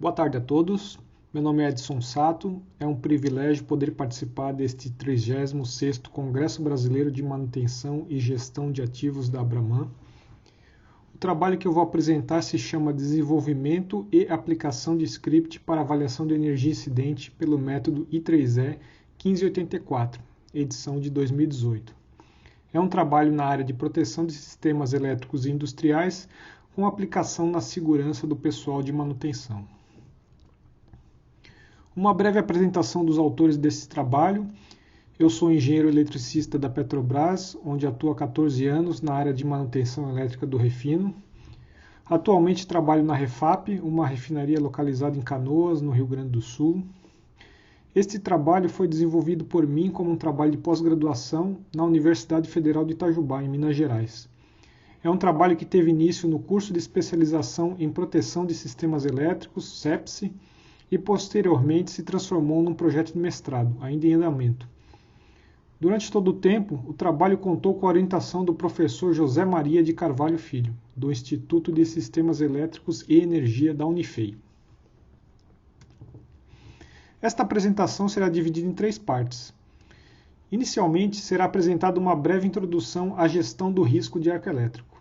Boa tarde a todos, meu nome é Edson Sato, é um privilégio poder participar deste 36º Congresso Brasileiro de Manutenção e Gestão de Ativos da Abraman. O trabalho que eu vou apresentar se chama Desenvolvimento e Aplicação de Script para Avaliação de Energia Incidente pelo método I3E 1584, edição de 2018. É um trabalho na área de proteção de sistemas elétricos e industriais com aplicação na segurança do pessoal de manutenção. Uma breve apresentação dos autores desse trabalho. Eu sou engenheiro eletricista da Petrobras, onde atuo há 14 anos na área de manutenção elétrica do refino. Atualmente trabalho na Refap, uma refinaria localizada em Canoas, no Rio Grande do Sul. Este trabalho foi desenvolvido por mim como um trabalho de pós-graduação na Universidade Federal de Itajubá, em Minas Gerais. É um trabalho que teve início no curso de especialização em proteção de sistemas elétricos, CEPSI, e posteriormente se transformou num projeto de mestrado, ainda em andamento. Durante todo o tempo, o trabalho contou com a orientação do professor José Maria de Carvalho Filho, do Instituto de Sistemas Elétricos e Energia da Unifei. Esta apresentação será dividida em 3 partes. Inicialmente, será apresentada uma breve introdução à gestão do risco de arco elétrico.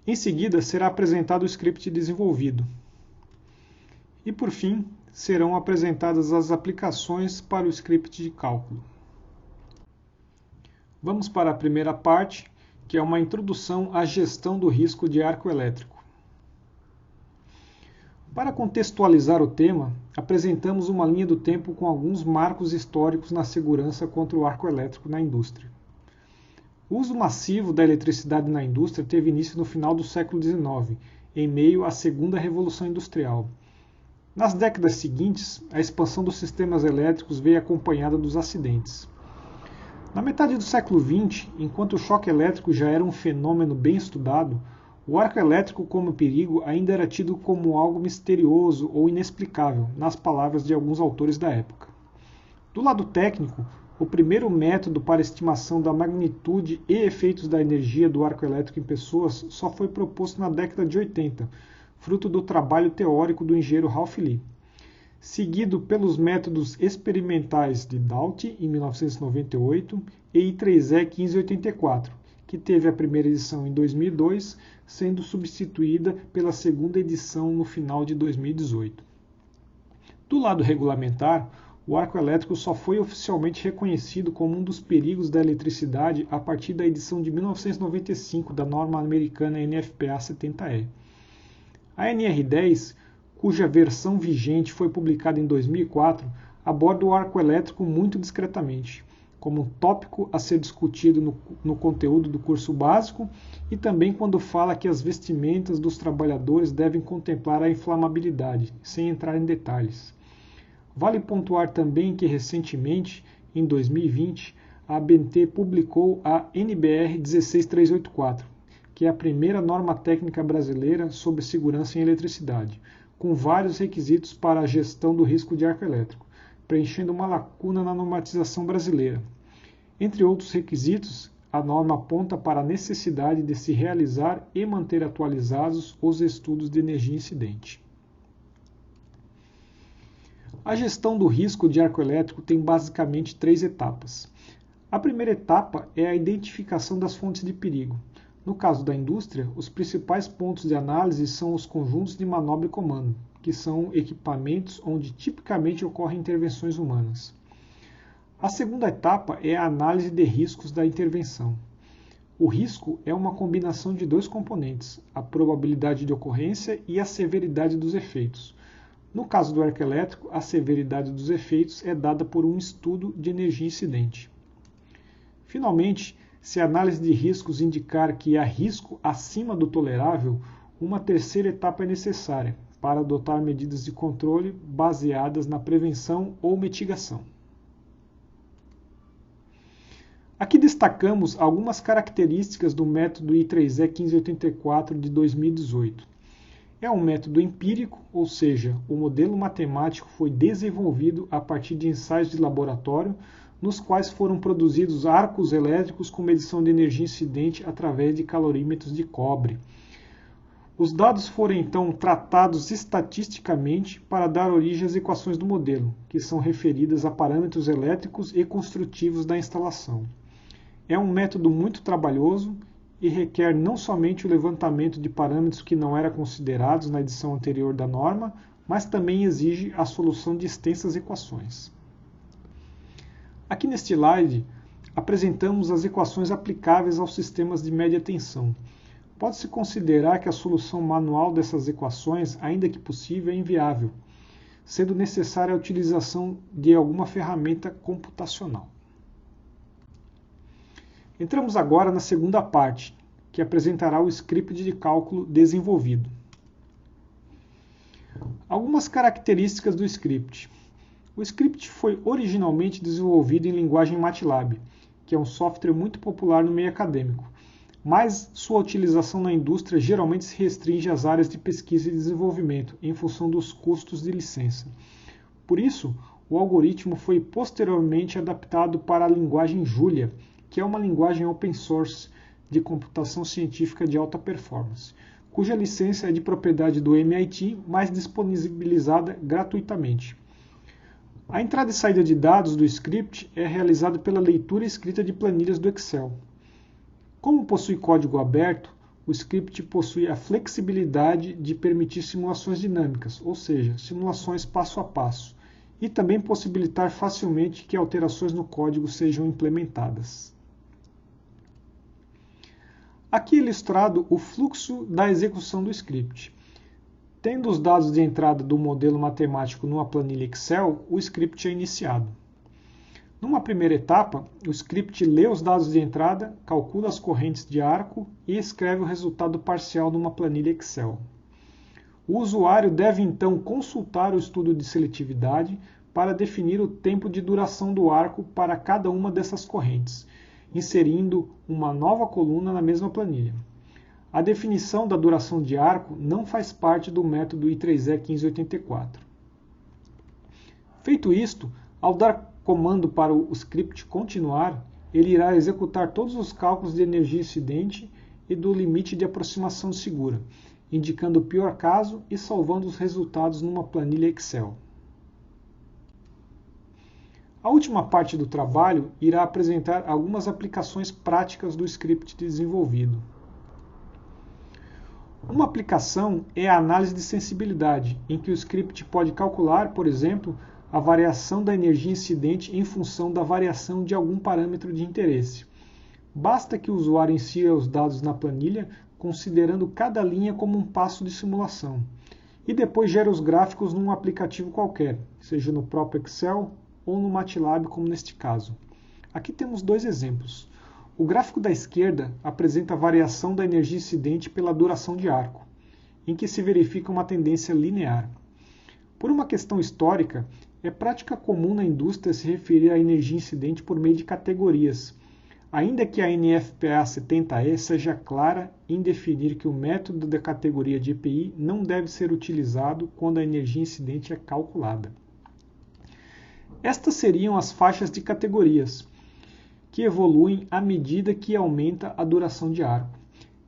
Em seguida, será apresentado o script desenvolvido. E, por fim, serão apresentadas as aplicações para o script de cálculo. Vamos para a primeira parte, que é uma introdução à gestão do risco de arco elétrico. Para contextualizar o tema, apresentamos uma linha do tempo com alguns marcos históricos na segurança contra o arco elétrico na indústria. O uso massivo da eletricidade na indústria teve início no final do século XIX, em meio à Segunda Revolução Industrial. Nas décadas seguintes, a expansão dos sistemas elétricos veio acompanhada dos acidentes. Na metade do século XX, enquanto o choque elétrico já era um fenômeno bem estudado, o arco elétrico como perigo ainda era tido como algo misterioso ou inexplicável, nas palavras de alguns autores da época. Do lado técnico, o primeiro método para estimação da magnitude e efeitos da energia do arco elétrico em pessoas só foi proposto na década de 80, fruto do trabalho teórico do engenheiro Ralph Lee, seguido pelos métodos experimentais de Doughty, em 1998, e I3E 1584, que teve a primeira edição em 2002, sendo substituída pela segunda edição no final de 2018. Do lado regulamentar, o arco elétrico só foi oficialmente reconhecido como um dos perigos da eletricidade a partir da edição de 1995 da norma americana NFPA 70E. A NR10, cuja versão vigente foi publicada em 2004, aborda o arco elétrico muito discretamente, como um tópico a ser discutido no conteúdo do curso básico e também quando fala que as vestimentas dos trabalhadores devem contemplar a inflamabilidade, sem entrar em detalhes. Vale pontuar também que recentemente, em 2020, a ABNT publicou a NBR 16384, que é a primeira norma técnica brasileira sobre segurança em eletricidade, com vários requisitos para a gestão do risco de arco elétrico, preenchendo uma lacuna na normatização brasileira. Entre outros requisitos, a norma aponta para a necessidade de se realizar e manter atualizados os estudos de energia incidente. A gestão do risco de arco elétrico tem basicamente 3 etapas. A primeira etapa é a identificação das fontes de perigo. No caso da indústria, os principais pontos de análise são os conjuntos de manobra e comando, que são equipamentos onde tipicamente ocorrem intervenções humanas. A segunda etapa é a análise de riscos da intervenção. O risco é uma combinação de 2 componentes, a probabilidade de ocorrência e a severidade dos efeitos. No caso do arco elétrico, a severidade dos efeitos é dada por um estudo de energia incidente. Finalmente, se a análise de riscos indicar que há risco acima do tolerável, uma terceira etapa é necessária para adotar medidas de controle baseadas na prevenção ou mitigação. Aqui destacamos algumas características do método I3E 1584 de 2018. É um método empírico, ou seja, o modelo matemático foi desenvolvido a partir de ensaios de laboratório, nos quais foram produzidos arcos elétricos com medição de energia incidente através de calorímetros de cobre. Os dados foram então tratados estatisticamente para dar origem às equações do modelo, que são referidas a parâmetros elétricos e construtivos da instalação. É um método muito trabalhoso e requer não somente o levantamento de parâmetros que não eram considerados na edição anterior da norma, mas também exige a solução de extensas equações. Aqui neste slide, apresentamos as equações aplicáveis aos sistemas de média tensão. Pode-se considerar que a solução manual dessas equações, ainda que possível, é inviável, sendo necessária a utilização de alguma ferramenta computacional. Entramos agora na segunda parte, que apresentará o script de cálculo desenvolvido. Algumas características do script. O script foi originalmente desenvolvido em linguagem MATLAB, que é um software muito popular no meio acadêmico, mas sua utilização na indústria geralmente se restringe às áreas de pesquisa e desenvolvimento, em função dos custos de licença. Por isso, o algoritmo foi posteriormente adaptado para a linguagem Julia, que é uma linguagem open source de computação científica de alta performance, cuja licença é de propriedade do MIT, mas disponibilizada gratuitamente. A entrada e saída de dados do script é realizada pela leitura e escrita de planilhas do Excel. Como possui código aberto, o script possui a flexibilidade de permitir simulações dinâmicas, ou seja, simulações passo a passo, e também possibilitar facilmente que alterações no código sejam implementadas. Aqui ilustrado o fluxo da execução do script. Tendo os dados de entrada do modelo matemático numa planilha Excel, o script é iniciado. Numa primeira etapa, o script lê os dados de entrada, calcula as correntes de arco e escreve o resultado parcial numa planilha Excel. O usuário deve então consultar o estudo de seletividade para definir o tempo de duração do arco para cada uma dessas correntes, inserindo uma nova coluna na mesma planilha. A definição da duração de arco não faz parte do método I3E 1584. Feito isto, ao dar comando para o script continuar, ele irá executar todos os cálculos de energia incidente e do limite de aproximação segura, indicando o pior caso e salvando os resultados numa planilha Excel. A última parte do trabalho irá apresentar algumas aplicações práticas do script desenvolvido. Uma aplicação é a análise de sensibilidade, em que o script pode calcular, por exemplo, a variação da energia incidente em função da variação de algum parâmetro de interesse. Basta que o usuário insira os dados na planilha, considerando cada linha como um passo de simulação, e depois gera os gráficos num aplicativo qualquer, seja no próprio Excel ou no MATLAB, como neste caso. Aqui temos dois exemplos. O gráfico da esquerda apresenta a variação da energia incidente pela duração de arco, em que se verifica uma tendência linear. Por uma questão histórica, é prática comum na indústria se referir à energia incidente por meio de categorias, ainda que a NFPA 70E seja clara em definir que o método da categoria de EPI não deve ser utilizado quando a energia incidente é calculada. Estas seriam as faixas de categorias, que evoluem à medida que aumenta a duração de arco.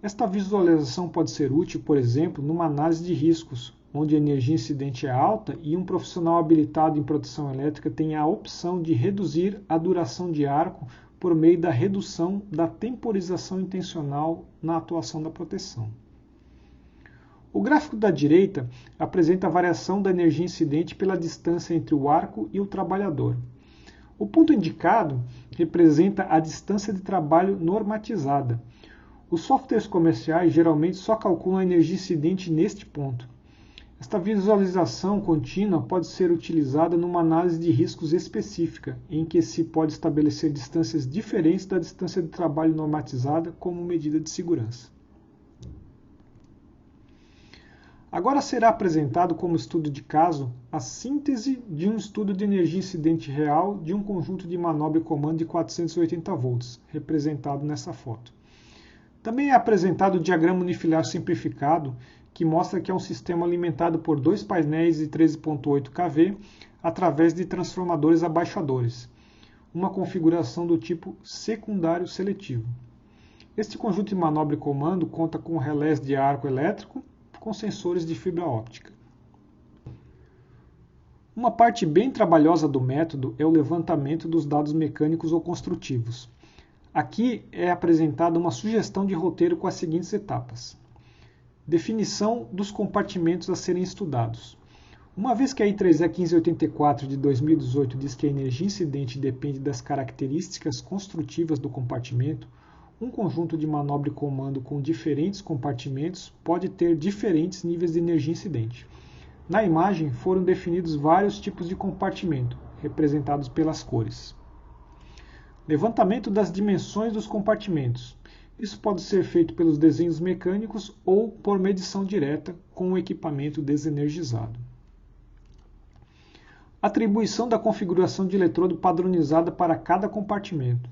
Esta visualização pode ser útil, por exemplo, numa análise de riscos, onde a energia incidente é alta e um profissional habilitado em proteção elétrica tem a opção de reduzir a duração de arco por meio da redução da temporização intencional na atuação da proteção. O gráfico da direita apresenta a variação da energia incidente pela distância entre o arco e o trabalhador. O ponto indicado representa a distância de trabalho normatizada. Os softwares comerciais geralmente só calculam a energia incidente neste ponto. Esta visualização contínua pode ser utilizada numa análise de riscos específica, em que se pode estabelecer distâncias diferentes da distância de trabalho normatizada como medida de segurança. Agora será apresentado como estudo de caso a síntese de um estudo de energia incidente real de um conjunto de manobra e comando de 480 volts, representado nessa foto. Também é apresentado o diagrama unifilar simplificado, que mostra que é um sistema alimentado por dois painéis de 13.8 kV através de transformadores abaixadores, uma configuração do tipo secundário seletivo. Este conjunto de manobra e comando conta com relés de arco elétrico, com sensores de fibra óptica. Uma parte bem trabalhosa do método é o levantamento dos dados mecânicos ou construtivos. Aqui é apresentada uma sugestão de roteiro com as seguintes etapas. Definição dos compartimentos a serem estudados. Uma vez que a I3E 1584 de 2018 diz que a energia incidente depende das características construtivas do compartimento, um conjunto de manobra e comando com diferentes compartimentos pode ter diferentes níveis de energia incidente. Na imagem foram definidos vários tipos de compartimento, representados pelas cores. Levantamento das dimensões dos compartimentos. Isso pode ser feito pelos desenhos mecânicos ou por medição direta com o equipamento desenergizado. Atribuição da configuração de eletrodo padronizada para cada compartimento.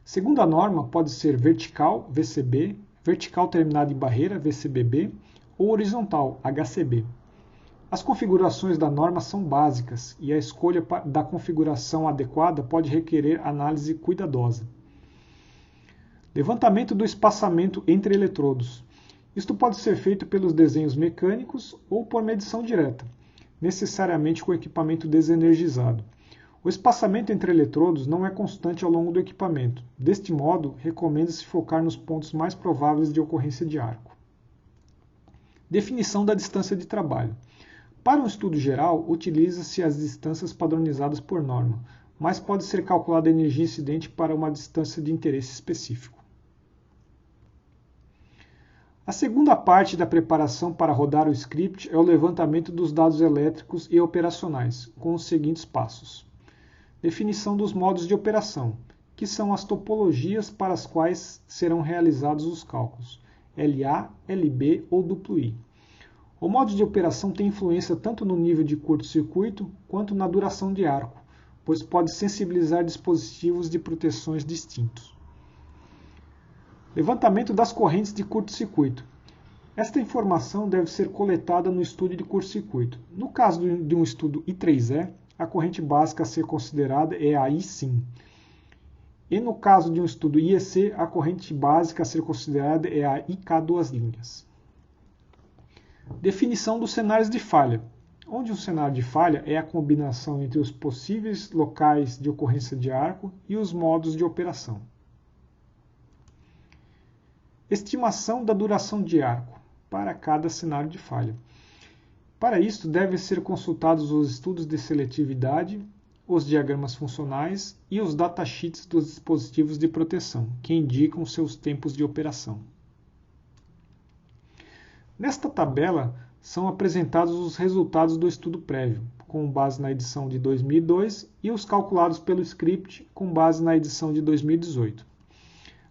Segundo a norma, pode ser vertical, VCB, vertical terminada em barreira, VCBB, ou horizontal, HCB. As configurações da norma são básicas e a escolha da configuração adequada pode requerer análise cuidadosa. Levantamento do espaçamento entre eletrodos. Isto pode ser feito pelos desenhos mecânicos ou por medição direta, necessariamente com equipamento desenergizado. O espaçamento entre eletrodos não é constante ao longo do equipamento. Deste modo, recomenda-se focar nos pontos mais prováveis de ocorrência de arco. Definição da distância de trabalho. Para um estudo geral, utiliza-se as distâncias padronizadas por norma, mas pode ser calculada a energia incidente para uma distância de interesse específico. A segunda parte da preparação para rodar o script é o levantamento dos dados elétricos e operacionais, com os seguintes passos. Definição dos modos de operação, que são as topologias para as quais serão realizados os cálculos, LA, LB ou I. O modo de operação tem influência tanto no nível de curto-circuito quanto na duração de arco, pois pode sensibilizar dispositivos de proteções distintos. Levantamento das correntes de curto-circuito. Esta informação deve ser coletada no estudo de curto-circuito. No caso de um estudo I3E, a corrente básica a ser considerada é a I-SIM. E no caso de um estudo IEC, a corrente básica a ser considerada é a IK2'. Definição dos cenários de falha, onde um cenário de falha é a combinação entre os possíveis locais de ocorrência de arco e os modos de operação. Estimação da duração de arco para cada cenário de falha. Para isso, devem ser consultados os estudos de seletividade, os diagramas funcionais e os datasheets dos dispositivos de proteção, que indicam seus tempos de operação. Nesta tabela, são apresentados os resultados do estudo prévio, com base na edição de 2002, e os calculados pelo script, com base na edição de 2018.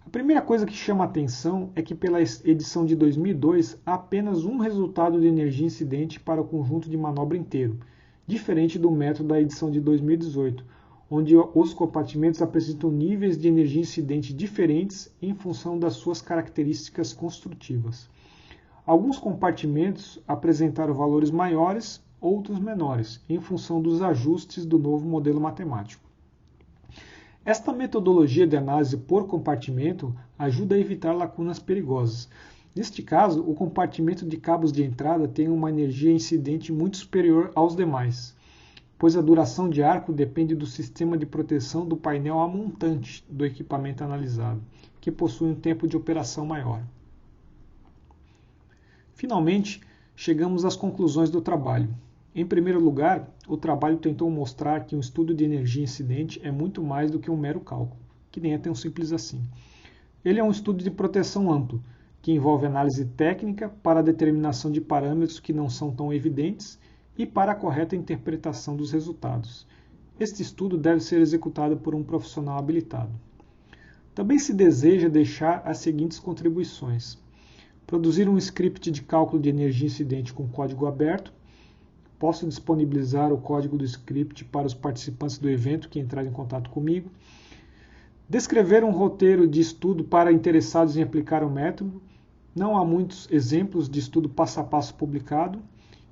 A primeira coisa que chama a atenção é que pela edição de 2002 há apenas um resultado de energia incidente para o conjunto de manobra inteiro, diferente do método da edição de 2018, onde os compartimentos apresentam níveis de energia incidente diferentes em função das suas características construtivas. Alguns compartimentos apresentaram valores maiores, outros menores, em função dos ajustes do novo modelo matemático. Esta metodologia de análise por compartimento ajuda a evitar lacunas perigosas. Neste caso, o compartimento de cabos de entrada tem uma energia incidente muito superior aos demais, pois a duração de arco depende do sistema de proteção do painel amontante do equipamento analisado, que possui um tempo de operação maior. Finalmente, chegamos às conclusões do trabalho. Em primeiro lugar, o trabalho tentou mostrar que um estudo de energia incidente é muito mais do que um mero cálculo, que nem é tão simples assim. Ele é um estudo de proteção amplo, que envolve análise técnica para a determinação de parâmetros que não são tão evidentes e para a correta interpretação dos resultados. Este estudo deve ser executado por um profissional habilitado. Também se deseja deixar as seguintes contribuições. Produzir um script de cálculo de energia incidente com código aberto. Posso disponibilizar o código do script para os participantes do evento que entrarem em contato comigo. Descrever um roteiro de estudo para interessados em aplicar o método. Não há muitos exemplos de estudo passo a passo publicado.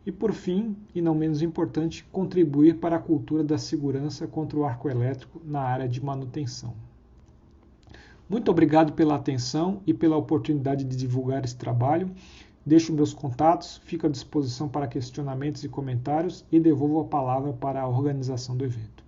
E, por fim, e não menos importante, contribuir para a cultura da segurança contra o arco elétrico na área de manutenção. Muito obrigado pela atenção e pela oportunidade de divulgar esse trabalho. Deixo meus contatos, fico à disposição para questionamentos e comentários e devolvo a palavra para a organização do evento.